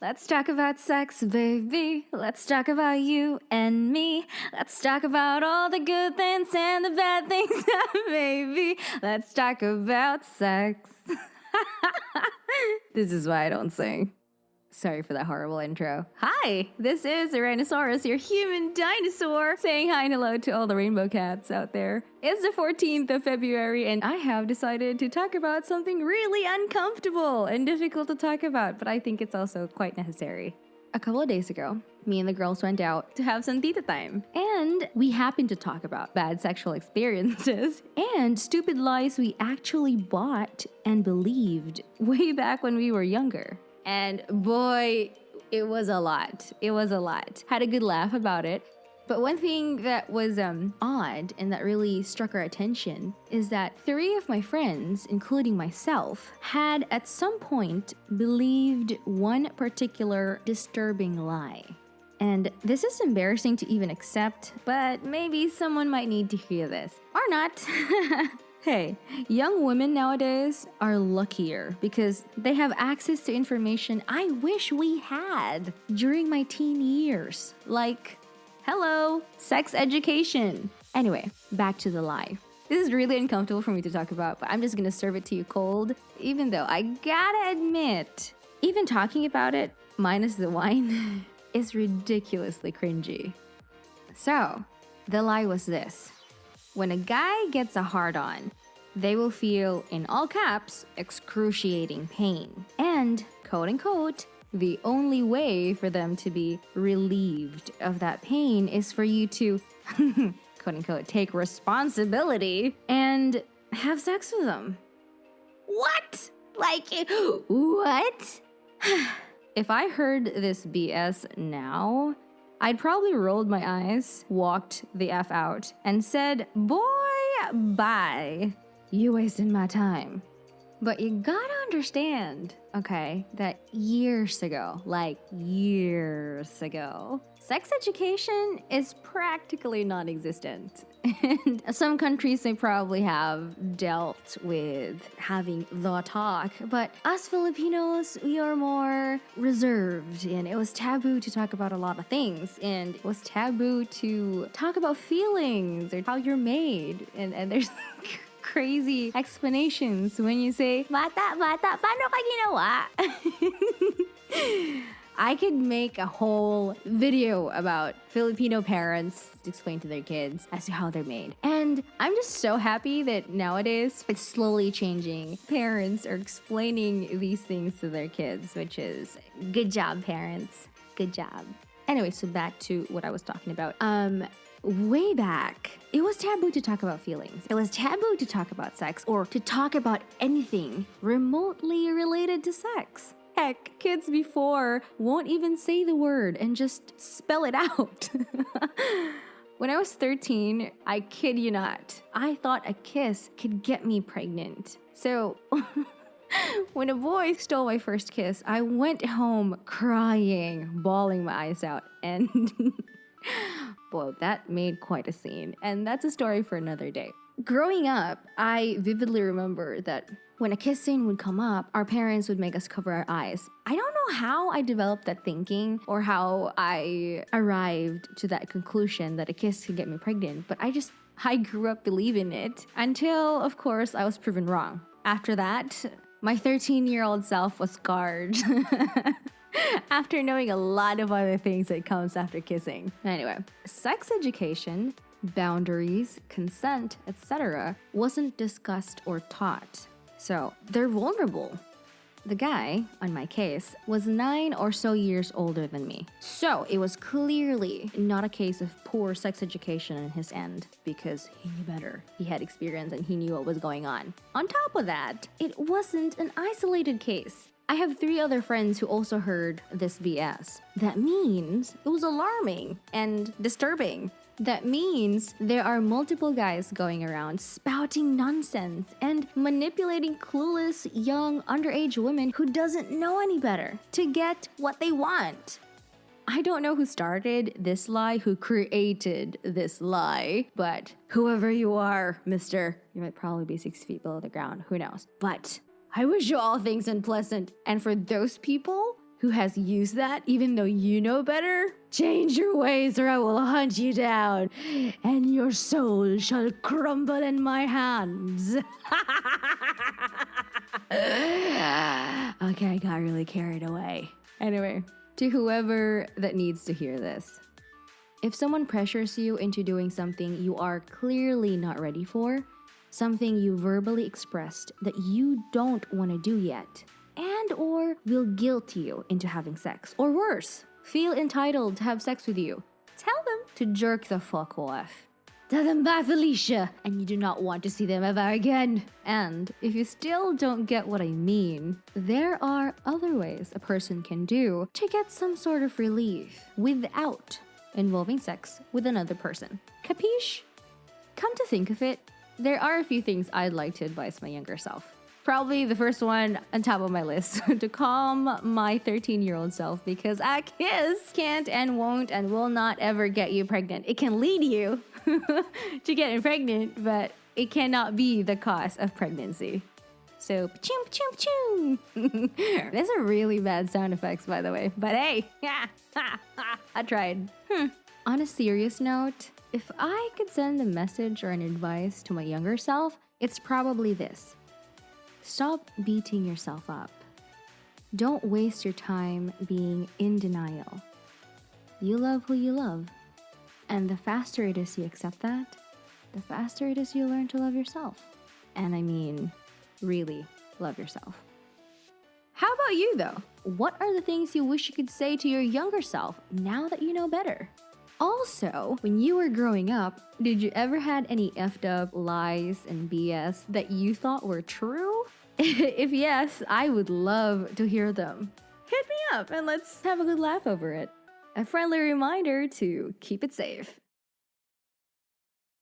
Let's talk about sex, baby. Let's talk about you and me. Let's talk about all the good things and the bad things, baby. Let's talk about sex. This is why I don't sing. Sorry for that horrible intro. Hi, this is Tyrannosaurus, your human dinosaur, saying hi and hello to all the rainbow cats out there. It's the 14th of February, and I have decided to talk about something really uncomfortable and difficult to talk about, but I think it's also quite necessary. A couple of days ago, me and the girls went out to have some tita time, and we happened to talk about bad sexual experiences and stupid lies we actually bought and believed way back when we were younger. And boy, it was a lot. It was a lot. Had a good laugh about it. But one thing that was odd and that really struck our attention is that 3 of my friends, including myself, had at some point believed one particular disturbing lie. And this is embarrassing to even accept, but maybe someone might need to hear this. Or not. Hey, young women nowadays are luckier because they have access to information I wish we had during my teen years. Like, hello, sex education. Anyway, back to the lie. This is really uncomfortable for me to talk about, but I'm just gonna serve it to you cold, even though I gotta admit, even talking about it, minus the wine, is ridiculously cringy. So, the lie was this. When a guy gets a hard-on, they will feel, in all caps, excruciating pain. And, quote-unquote, the only way for them to be relieved of that pain is for you to, quote-unquote, take responsibility and have sex with them. What? Like, what? If I heard this BS now, I'd probably rolled my eyes, walked the F out, and said, boy, bye. You wasted my time. But you gotta understand, okay, that years ago, sex education is practically non-existent. And some countries may probably have dealt with having the talk, but us Filipinos, we are more reserved, and it was taboo to talk about a lot of things, and it was taboo to talk about feelings or how you're made, and there's crazy explanations when you say, bata, paano ka ginawa? I could make a whole video about Filipino parents to explain to their kids as to how they're made. And I'm just so happy that nowadays it's slowly changing. Parents are explaining these things to their kids, which is good job, parents. Good job. Anyway, so back to what I was talking about. Way back, it was taboo to talk about feelings. It was taboo to talk about sex or to talk about anything remotely related to sex. Heck, kids before won't even say the word and just spell it out. When I was 13, I kid you not, I thought a kiss could get me pregnant. So, when a boy stole my first kiss, I went home crying, bawling my eyes out, and boy, that made quite a scene. And that's a story for another day. Growing up, I vividly remember that when a kiss scene would come up, our parents would make us cover our eyes. I don't know how I developed that thinking or how I arrived to that conclusion that a kiss could get me pregnant, but I grew up believing it until, of course, I was proven wrong. After that, my 13-year-old self was scarred. After knowing a lot of other things that comes after kissing. Anyway, sex education, boundaries, consent, etc. wasn't discussed or taught. So, they're vulnerable. The guy, on my case, was 9 or so years older than me. So, it was clearly not a case of poor sex education on his end because he knew better. He had experience and he knew what was going on. On top of that, it wasn't an isolated case. I have 3 other friends who also heard this BS. That means it was alarming and disturbing. That means there are multiple guys going around spouting nonsense and manipulating clueless, young, underage women who doesn't know any better to get what they want. I don't know who started this lie, who created this lie, but whoever you are, mister, you might probably be 6 feet below the ground, who knows. But I wish you all things unpleasant. And for those people, who has used that even though you know better? Change your ways or I will hunt you down and your soul shall crumble in my hands. Okay, I got really carried away. Anyway, to whoever that needs to hear this. If someone pressures you into doing something you are clearly not ready for, something you verbally expressed that you don't want to do yet, and or will guilt you into having sex, or worse, feel entitled to have sex with you, tell them to jerk the fuck off. Tell them bye Felicia, and you do not want to see them ever again. And if you still don't get what I mean, there are other ways a person can do to get some sort of relief without involving sex with another person. Capiche? Come to think of it, there are a few things I'd like to advise my younger self. Probably the first one on top of my list to calm my 13-year-old self, because a kiss can't and won't and will not ever get you pregnant. It can lead you to getting pregnant, but it cannot be the cause of pregnancy. So, choom choom choom. These are really bad sound effects, by the way. But hey, I tried. On a serious note, if I could send a message or an advice to my younger self, it's probably this. Stop beating yourself up. Don't waste your time being in denial. You love who you love. And the faster it is you accept that, the faster it is you learn to love yourself. And I mean, really love yourself. How about you though? What are the things you wish you could say to your younger self now that you know better? Also, when you were growing up, did you ever had any effed up lies and BS that you thought were true? If yes, I would love to hear them. Hit me up and let's have a good laugh over it. A friendly reminder to keep it safe.